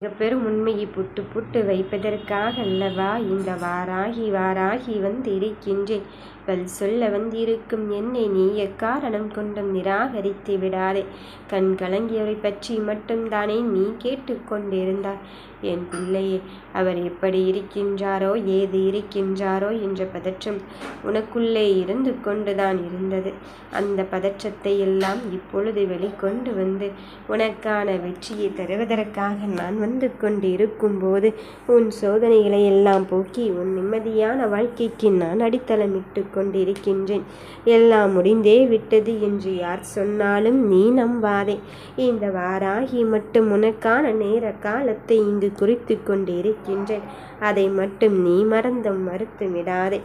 மிகப்பெரும் உண்மையை புட்டு புட்டு வைப்பதற்காக அல்லவா இந்த வாராகி வந்திருக்கின்றேன். பதில் சொல்ல வந்திருக்கும் என்னை நீ எக்காரணம் கொண்டும் நிராகரித்து விடாதே. கண் கலங்கியவரை பற்றி மட்டும் தானே நீ கேட்டுக்கொண்டிருந்தாய். என் பிள்ளையே, அவர் எப்படி இருக்கின்றாரோ ஏது இருக்கின்றாரோ என்ற பதற்றம் உனக்குள்ளே இருந்து கொண்டுதான் இருந்தது. அந்த பதற்றத்தை எல்லாம் இப்பொழுது வெளிக்கொண்டு வந்து உனக்கான வெற்றியை தருவதற்காக நான் வந்து கொண்டு இருக்கும்போது உன் சோதனைகளை எல்லாம் போக்கி உன் நிம்மதியான வாழ்க்கைக்கு நான் அடித்தளமிட்டு கொண்டிருக்கின்றேன். எல்லாம் முடிந்தே விட்டது என்று யார் சொன்னாலும் நீ நம்பாதே. இந்த வாராகி மட்டும் உனக்கான நேர காலத்தை இங்கு குறித்து கொண்டிருக்கின்றேன். அதை மட்டும் நீ மறுத்து விடாதே.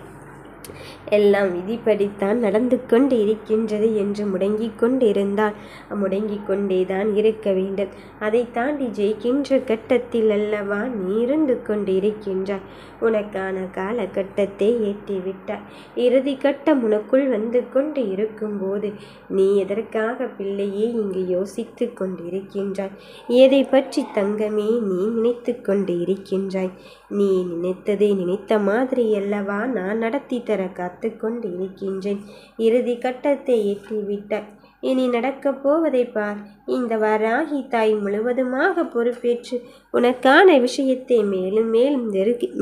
எல்லாம் விதிப்படித்தான் நடந்து கொண்டு இருக்கின்றது என்று முடங்கிக் கொண்டிருந்தால் முடங்கிக் கொண்டேதான் இருக்க வேண்டும். அதை தாண்டி ஜெயிக்கின்ற கட்டத்தில் அல்லவா நீ இருந்து கொண்டு இருக்கின்றாய். உனக்கான காலகட்டத்தை ஏற்றிவிட்டாய். இறுதி கட்டம் உனக்குள் வந்து கொண்டு இருக்கும்போது நீ எதற்காக பிள்ளையே இங்கு யோசித்து கொண்டிருக்கின்றாய்? எதை பற்றி தங்கமே நீ நினைத்து கொண்டு இருக்கின்றாய்? நீ நினைத்ததை நினைத்த மாதிரி அல்லவா நான் நடத்தி தர காத்து கொண்டு இருக்கின்றேன். இறுதி கட்டத்தை எட்டிவிட்டாய். இனி நடக்கப் போவதை பார். இந்த வாராகி தாய் முழுவதுமாக பொறுப்பேற்று உனக்கான விஷயத்தை மேலும் மேலும்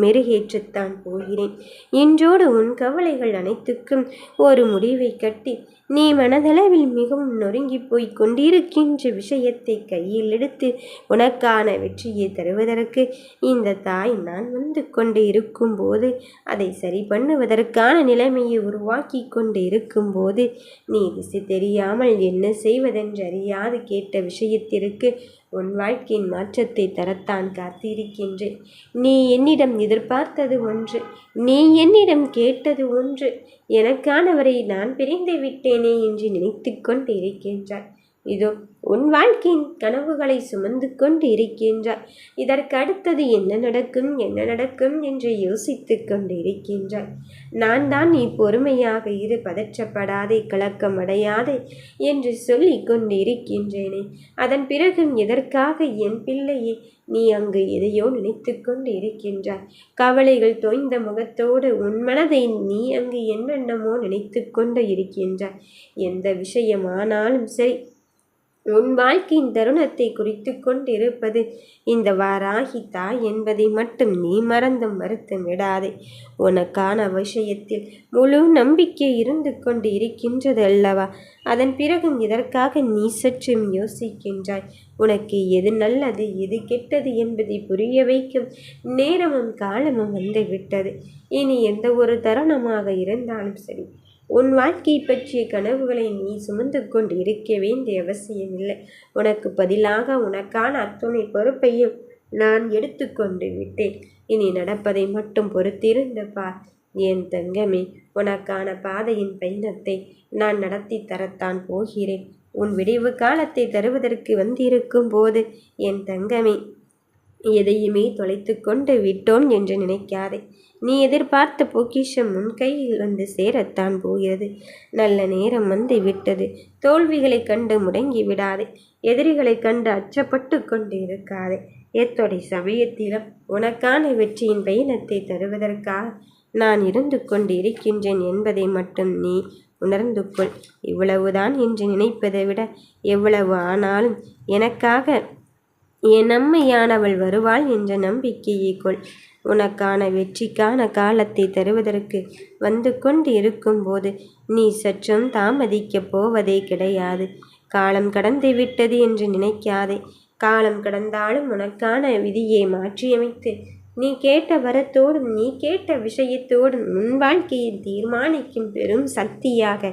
மெருகேற்றத்தான் போகிறேன். இன்றோடு உன் கவலைகள் அனைத்துக்கும் ஒரு முடிவை கட்டி நீ மனதளவில் மிகவும் நொறுங்கி போய் கொண்டிருக்கின்ற விஷயத்தை கையில் எடுத்து உனக்கான வெற்றியை தருவதற்கு இந்த தாய் நான் வந்து கொண்டு இருக்கும்போது அதை சரி பண்ணுவதற்கான நிலைமையை உருவாக்கி கொண்டு இருக்கும்போது நீ திசை தெரியாமல் என்ன செய்வதென்று அறியாது கேட்ட விஷயத்திற்கு உன் வாழ்க்கையின் மாற்றத்தை தரத்தான் காத்திருக்கின்றேன். நீ என்னிடம் எதிர்பார்த்தது ஒன்று, நீ என்னிடம் கேட்டது ஒன்று. எனக்கானவரை நான் பிரிந்து விட்டேனே என்று நினைத்து கொண்டு இருக்கின்றாய். இதோ உன் வாழ்க்கையின் கனவுகளை சுமந்து கொண்டு இருக்கின்றாய். இதற்கு அடுத்தது என்ன நடக்கும் என்று யோசித்து கொண்டு இருக்கின்றாய். நான் தான் நீ பொறுமையாக இரு, பதற்றப்படாதே, கலக்கமடையாதே என்று சொல்லி கொண்டு இருக்கின்றேனே. அதன் பிறகும் எதற்காக என் பிள்ளையே நீ அங்கு எதையோ நினைத்து கொண்டு இருக்கின்றாய்? கவலைகள் தோய்ந்த முகத்தோடு உன் மனதை நீ அங்கு என்னென்னமோ நினைத்து கொண்டு இருக்கின்றாய். எந்த விஷயமானாலும் சரி, உன் வாழ்க்கையின் தருணத்தை குறித்து கொண்டிருப்பது இந்த வாராகி தாய் என்பதை மட்டும் நீ மறுத்து விடாதே. உனக்கான விஷயத்தில் முழு நம்பிக்கை இருந்து கொண்டு இருக்கின்றது அல்லவா? அதன் பிறகும் இதற்காக நீ சற்றும் யோசிக்கின்றாய். உனக்கு எது நல்லது எது கெட்டது என்பதை புரிய வைக்கும் நேரமும் காலமும் வந்துவிட்டது. இனி எந்த ஒரு தருணமாக இருந்தாலும் சரி, உன் வாழ்க்கை பற்றிய கனவுகளை நீ சுமந்து கொண்டு இருக்க வேண்டிய அவசியமில்லை. உனக்கு பதிலாக உனக்கான அத்துணை பொறுப்பையும் நான் எடுத்துக்கொண்டு விட்டேன். இனி நடப்பதை மட்டும் பொறுத்திருந்து பார். என் தங்கமே, உனக்கான பாதையின் பயணத்தை நான் நடத்தி தரத்தான் போகிறேன். உன் விடிவு காலத்தை தருவதற்கு வந்திருக்கும் போது என் தங்கமே, எதையுமே தொலைத்து கொண்டு விட்டோம் என்று நினைக்காதே. நீ எதிர்பார்த்த பொக்கிஷம் உன் கையில் வந்து சேரத்தான் போகிறது. நல்ல நேரம் வந்து விட்டது. தோல்விகளை கண்டு முடங்கி விடாதே. எதிரிகளை கண்டு அச்சப்பட்டு கொண்டு இருக்காதே. எத்தொடை சமயத்திலும் உனக்கான வெற்றியின் பயணத்தை தருவதற்காக நான் இருந்து கொண்டு இருக்கின்றேன் என்பதை மட்டும் நீ உணர்ந்து கொள். இவ்வளவுதான் என்று நினைப்பதை விட எவ்வளவு ஆனாலும் எனக்காக என் அம்மையானவள் வருவாள் என்ற நம்பிக்கையை கொள். உனக்கான வெற்றிக்கான காலத்தை தருவதற்கு வந்து கொண்டு இருக்கும்போது நீ சற்றும் தாமதிக்கப் போவதே கிடையாது. காலம் கடந்து விட்டது என்று நினைக்காதே. காலம் கடந்தாலும் உனக்கான விதியை மாற்றியமைத்து நீ கேட்ட வரத்தோடும் நீ கேட்ட விஷயத்தோடும் உன் வாழ்க்கையை தீர்மானிக்கும் பெரும் சக்தியாக,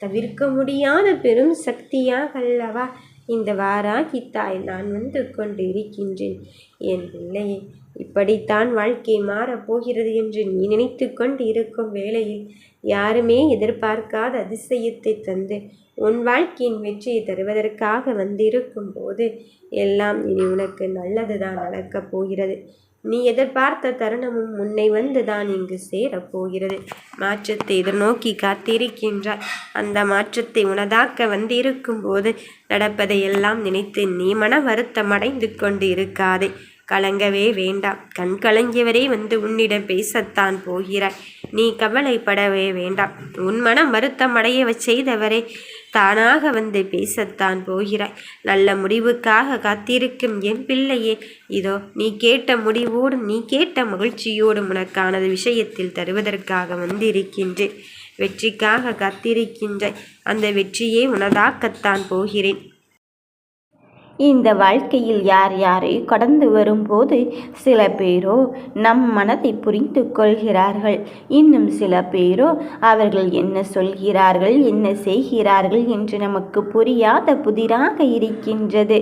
தவிர்க்க முடியாத பெரும் சக்தியாக அல்லவா இந்த வாராகி தாய் நான் வந்து கொண்டு இருக்கின்றேன். என் பிள்ளையே, இப்படித்தான் வாழ்க்கை மாறப்போகிறது என்று நீ நினைத்து கொண்டு இருக்கும் வேளையில் யாருமே எதிர்பார்க்காத அதிசயத்தை தந்து உன் வாழ்க்கையின் வெற்றியை தருவதற்காக வந்திருக்கும் போது எல்லாம் இனி உனக்கு நல்லதுதான் நடக்கப் போகிறது. நீ எதிர்பார்த்த தருணமும் முன்னை வந்துதான் இங்கு சேரப்போகிறது. மாற்றத்தை எதிர்நோக்கி காத்திருக்கின்றாய். அந்த மாற்றத்தை உனதாக்க வந்திருக்கும் போது நடப்பதையெல்லாம் நினைத்து நீ மன வருத்தம் அடைந்து கொண்டு இருக்காதே. கலங்கவே வேண்டாம். கண் கலங்கியவரே வந்து உன்னிடம் பேசத்தான் போகிறாய். நீ கவலைப்படவே வேண்டாம். உன் மனம் வருத்தமடைய செய்தவரே தானாக வந்து பேசத்தான் போகிறாய். நல்ல முடிவுக்காக காத்திருக்கும் என் பிள்ளையே, இதோ நீ கேட்ட முடிவோடும் நீ கேட்ட மகிழ்ச்சியோடும் உனக்கானது விஷயத்தில் தருவதற்காக வந்திருக்கின்றேன். வெற்றிக்காக காத்திருக்கின்ற அந்த வெற்றியே உனதாக்கத்தான் போகிறேன். இந்த வாழ்க்கையில் யார் யாரை கடந்து வரும்போது சில பேரோ நம் மனதை புரிந்து கொள்கிறார்கள். இன்னும் சில பேரோ அவர்கள் என்ன சொல்கிறார்கள், என்ன செய்கிறார்கள் என்று நமக்கு புரியாத புதிராக இருக்கின்றது.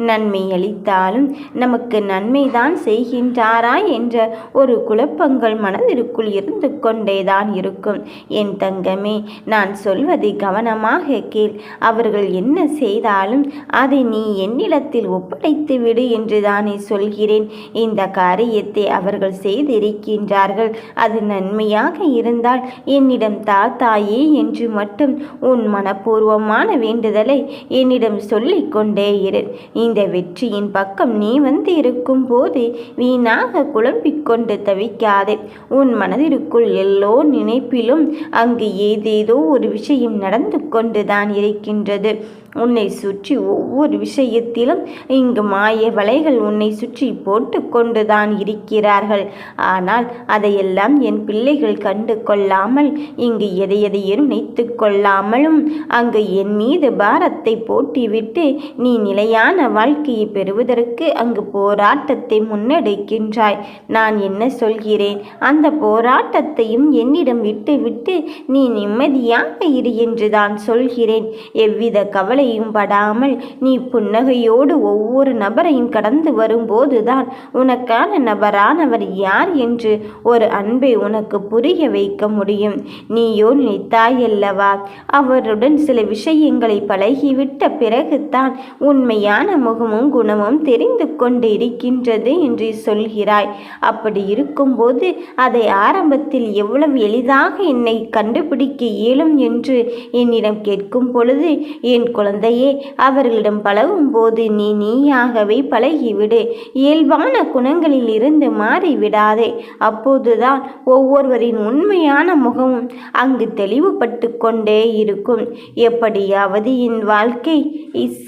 நன்மை அளித்தாலும் நமக்கு நன்மைதான் செய்கின்றாரா என்ற ஒரு குழப்பங்கள் மனதிற்குள் இருந்து கொண்டேதான் இருக்கும். என் தங்கமே, நான் சொல்வதை கவனமாக கேள். அவர்கள் என்ன செய்தாலும் அதை நீ என்னிடத்தில் ஒப்படைத்து விடு என்று தானே சொல்கிறேன். இந்த காரியத்தை அவர்கள் செய்திருக்கின்றார்கள். அது நன்மையாக இருந்தால் என்னிடம் தாயே என்று மட்டும் உன் மனப்பூர்வமான வேண்டுதலை என்னிடம் சொல்லிக் கொண்டே இரு. இந்த வெற்றியின் பக்கம் நீ வந்து இருக்கும் போது வீணாக குழம்பிக் கொண்டு தவிக்காதே. உன் மனதிற்குள் எல்லோ நினைப்பிலும் அங்கு ஏதேதோ ஒரு விஷயம் நடந்து கொண்டுதான் இருக்கின்றது. உன்னை சுற்றி ஒவ்வொரு விஷயத்திலும் இங்கு மாய வலைகள் உன்னை சுற்றி போட்டு கொண்டுதான் இருக்கிறார்கள். ஆனால் அதையெல்லாம் என் பிள்ளைகள் கண்டு கொள்ளாமல் இங்கு எதையெதையும் நினைத்து கொள்ளாமலும் அங்கு என் மீது பாரத்தை போட்டிவிட்டு நீ நிலையான வாழ்க்கையை பெறுவதற்கு அங்கு போராட்டத்தை முன்னெடுக்கின்றாய். நான் என்ன சொல்கிறேன், அந்த போராட்டத்தையும் என்னிடம் விட்டு நீ நிம்மதியாக இரு என்றுதான் சொல்கிறேன். எவ்வித கவலையும் படாமல் நீ புன்னகையோடு ஒவ்வொரு நபரையும் கடந்து வரும்போதுதான் உனக்கான நபரானவர் யார் என்று ஒரு அன்பை உனக்கு புரிய வைக்க முடியும். நீயோ நினைத்தாயல்லவா, அவருடன் சில விஷயங்களை பழகிவிட்ட பிறகுதான் உண்மையான முகமும் குணமும் தெரிந்து கொண்டு இருக்கின்றது என்று சொல்கிறாய். அப்படி இருக்கும்போது அதை ஆரம்பத்தில் எவ்வளவு எளிதாக என்னை கண்டுபிடிக்க இயலும் என்று என்னிடம் கேட்கும் பொழுது, என் குழந்தையே, அவர்களிடம் பழகும் போது நீயாகவே பழகிவிடு. இயல்பான குணங்களில் இருந்து மாறிவிடாதே. அப்போதுதான் ஒவ்வொருவரின் உண்மையான முகமும் அங்கு தெளிவுபட்டு கொண்டே இருக்கும். எப்படியாவது என் வாழ்க்கை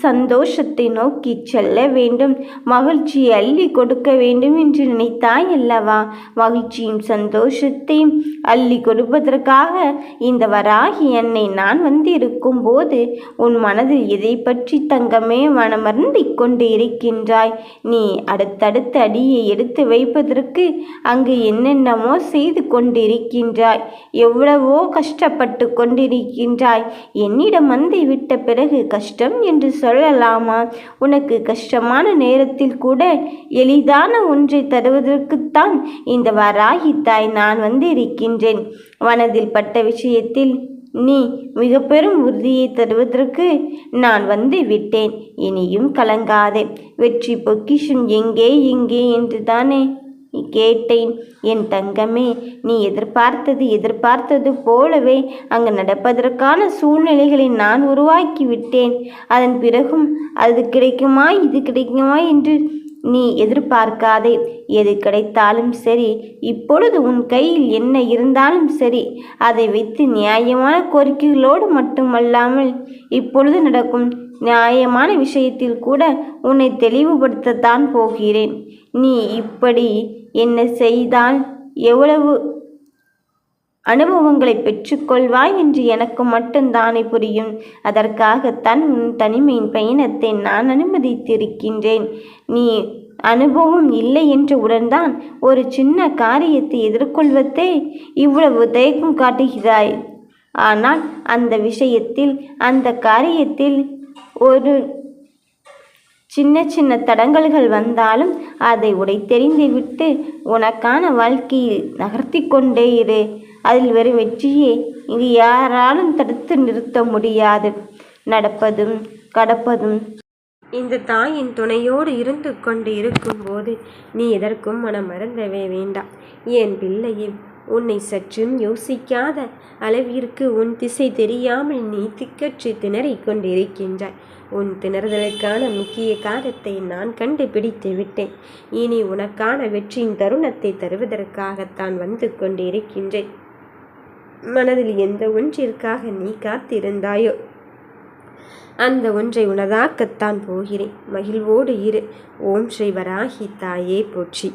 சந்தோஷத்தை நோக்கி செல்ல வேண்டும், மகிழ்ச்சியை அள்ளி கொடுக்க வேண்டும் என்று நினைத்தாய் அல்லவா? மகிழ்ச்சியும் சந்தோஷத்தையும் அள்ளி கொடுப்பதற்காக இந்த வராகி அன்னை நான் வந்திருக்கும் போது உன் மனதில் எதை பற்றி தங்கமே மனமருந்திக் கொண்டு இருக்கின்றாய்? நீ அடுத்தடுத்த அடியை எடுத்து வைப்பதற்கு அங்கு என்னென்னமோ செய்து கொண்டிருக்கின்றாய். எவ்வளவோ கஷ்டப்பட்டு கொண்டிருக்கின்றாய். என்னிடம் வந்து விட்ட பிறகு கஷ்டம் என்று சொல்லலாமா? உனக்கு கஷ்டமான நேரத்தில் கூட எளிதான ஒன்றை தருவதற்குத்தான் இந்த வராகி தாய் நான் வந்து இருக்கின்றேன். மனதில் பட்ட விஷயத்தில் நீ மிக பெரும் உறுதியை தருவதற்கு நான் வந்து விட்டேன். இனியும் கலங்காதே. வெற்றி பொக்கிஷம் எங்கே என்று தானே கேட்டேன். என் தங்கமே, நீ எதிர்பார்த்தது போலவே அங்கு நடப்பதற்கான சூழ்நிலைகளை நான் உருவாக்கி விட்டேன். அதன் பிறகும் அது கிடைக்குமா இது கிடைக்குமா என்று நீ எதிர்பார்க்காதே. எது கிடைத்தாலும் சரி, இப்பொழுது உன் கையில் என்ன இருந்தாலும் சரி, அதை வைத்து நியாயமான கோரிக்கைகளோடு மட்டுமல்லாமல் இப்பொழுது நடக்கும் நியாயமான விஷயத்தில் கூட உன்னை தெளிவுபடுத்தத்தான் போகிறேன். நீ இப்படி என்ன செய்தால் எவ்வளவு அனுபவங்களை பெற்றுக்கொள்வாய் என்று எனக்கு மட்டும்தானே புரியும். அதற்காகத்தான் உன் தனிமையின் பயணத்தை நான் அனுமதித்திருக்கின்றேன். நீ அனுபவம் இல்லை என்றவுடன் தான் ஒரு சின்ன காரியத்தை எதிர்கொள்வதே இவ்வளவு தயக்கம் காட்டுகிறாய். ஆனால் அந்த விஷயத்தில் அந்த காரியத்தில் ஒரு சின்ன தடங்கல்கள் வந்தாலும் அதை உடைத்தெறிந்து விட்டு உனக்கான வாழ்க்கையில் நகர்த்தி கொண்டே இரு. அதில் வரும் வெற்றியை இது யாராலும் தடுத்து நிறுத்த முடியாது. நடப்பதும் கடப்பதும் இந்த தாயின் துணையோடு இருந்து கொண்டு இருக்கும்போது நீ எதற்கும் மனம் மறந்தவே வேண்டாம். என் பிள்ளையே, உன்னை சற்றும் யோசிக்காத அளவிற்கு உன் திசை தெரியாமல் நீ திக்கற்று திணறிக் கொண்டிருக்கின்றாய். உன் திணறுதலுக்கான முக்கிய காரணத்தை நான் கண்டுபிடித்து விட்டேன். இனி உனக்கான வெற்றியின் தருணத்தை தருவதற்காகத்தான் வந்து கொண்டிருக்கின்றேன். மனதில் எந்த ஒன்றிற்காக நீ காத்திருந்தாயோ அந்த ஒன்றை உனதாக்கத்தான் போகிறேன். மகிழ்வோடு இரு. ஓம் ஸ்ரீ வராகி தாயே போற்றி.